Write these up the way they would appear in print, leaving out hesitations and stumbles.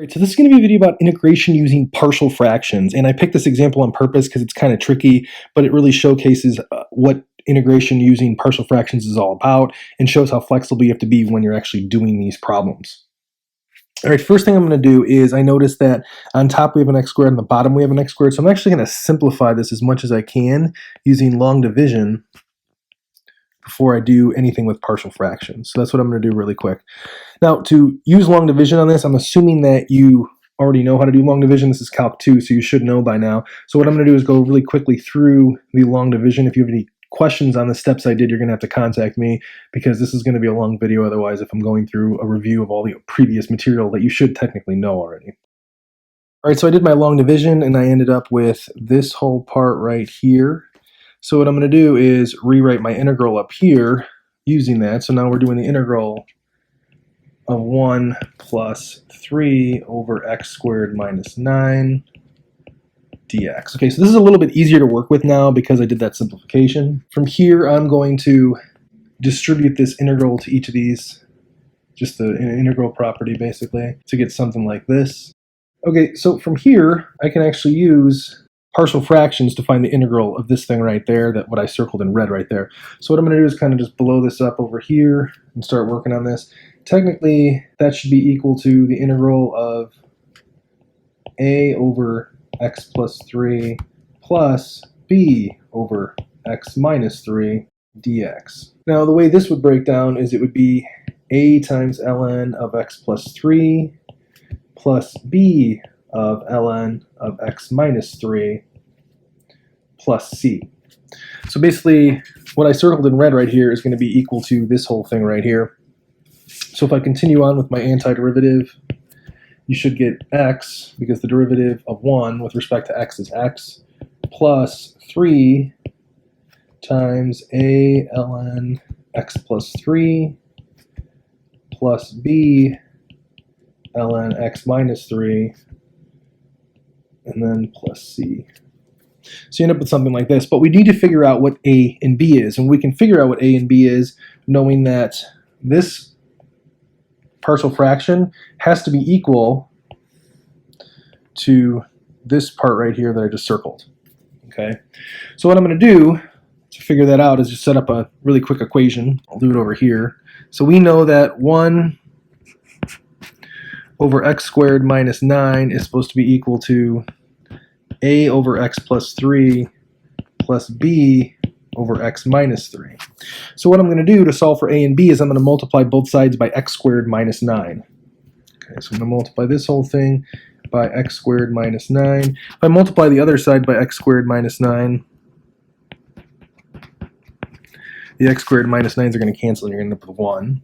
Alright, so this is going to be a video about integration using partial fractions, and I picked this example on purpose because it's kind of tricky, but it really showcases what integration using partial fractions is all about and shows how flexible you have to be when you're actually doing these problems. Alright, first thing I'm going to do is I notice that on top we have an x squared and on the bottom we have an x squared, so I'm actually going to simplify this as much as I can using long division before I do anything with partial fractions. So that's what I'm going to do really quick. Now, to use long division on this, I'm assuming that you already know how to do long division. This is Calc 2, so you should know by now. So what I'm going to do is go really quickly through the long division. If you have any questions on the steps I did, you're going to have to contact me because this is going to be a long video otherwise if I'm going through a review of all the previous material that you should technically know already. All right, so I did my long division and I ended up with this whole part right here. So what I'm going to do is rewrite my integral up here using that. So now we're doing the integral of 1 plus 3 over x squared minus 9 dx. Okay, so this is a little bit easier to work with now because I did that simplification. From here, I'm going to distribute this integral to each of these, just the integral property basically, to get something like this. Okay, so from here, I can actually use partial fractions to find the integral of this thing right there, that what I circled in red right there. So what I'm going to do is kind of just blow this up over here and start working on this. Technically, that should be equal to the integral of a over x plus 3 plus b over x minus 3 dx. Now, the way this would break down is it would be a times ln of x plus 3 plus b of ln of x minus 3 plus c. So basically, what I circled in red right here is going to be equal to this whole thing right here. So if I continue on with my antiderivative, you should get x, because the derivative of 1 with respect to x is x, plus 3 times a ln x plus 3 plus b ln x minus 3, and then plus c. So you end up with something like this, but we need to figure out what a and b is, and we can figure out what a and b is knowing that this partial fraction has to be equal to this part right here that I just circled. Okay, so what I'm going to do to figure that out is just set up a really quick equation. I'll do it over here. So we know that 1 over x squared minus 9 is supposed to be equal to a over x plus 3 plus b over x minus 3. So what I'm going to do to solve for a and b is I'm going to multiply both sides by x squared minus 9. Okay, so I'm going to multiply this whole thing by x squared minus 9. If I multiply the other side by x squared minus 9, the x squared minus 9s are going to cancel and you're going to end up with 1.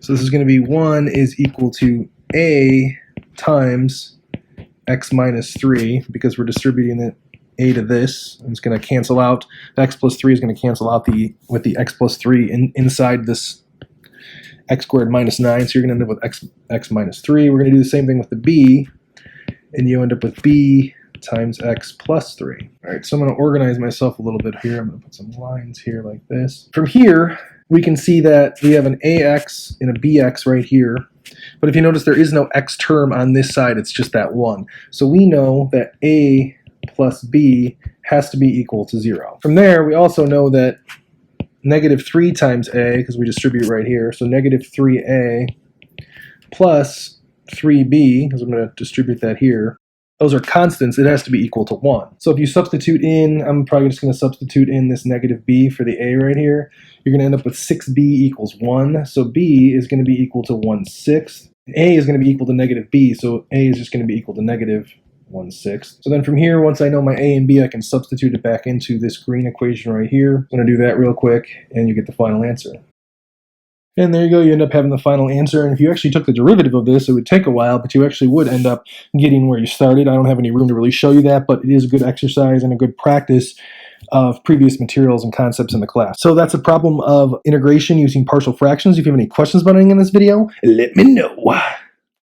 So this is going to be 1 is equal to a times x minus 3, because we're distributing the a to this, and it's going to cancel out. The x plus 3 is going to cancel out with the x plus 3 inside this x squared minus 9, so you're going to end up with x minus 3. We're going to do the same thing with the b, and you end up with b times x plus 3. All right, so I'm going to organize myself a little bit here. I'm going to put some lines here like this. From here, we can see that we have an ax and a bx right here. But if you notice, there is no x term on this side. It's just that 1. So we know that a plus b has to be equal to 0. From there, we also know that negative 3 times a, because we distribute right here, so negative 3a plus 3b, because I'm going to distribute that here, those are constants. It has to be equal to 1. So if you substitute in, I'm probably just going to substitute in this negative b for the a right here. You're going to end up with 6b equals 1. So b is going to be equal to 1/6. A is going to be equal to negative b, so a is just going to be equal to negative 1/6. So then from here, once I know my a and b, I can substitute it back into this green equation right here. I'm going to do that real quick, and you get the final answer. And there you go, you end up having the final answer. And if you actually took the derivative of this, it would take a while, but you actually would end up getting where you started. I don't have any room to really show you that, but it is a good exercise and a good practice of previous materials and concepts in the class. So that's a problem of integration using partial fractions. If you have any questions about anything in this video, let me know.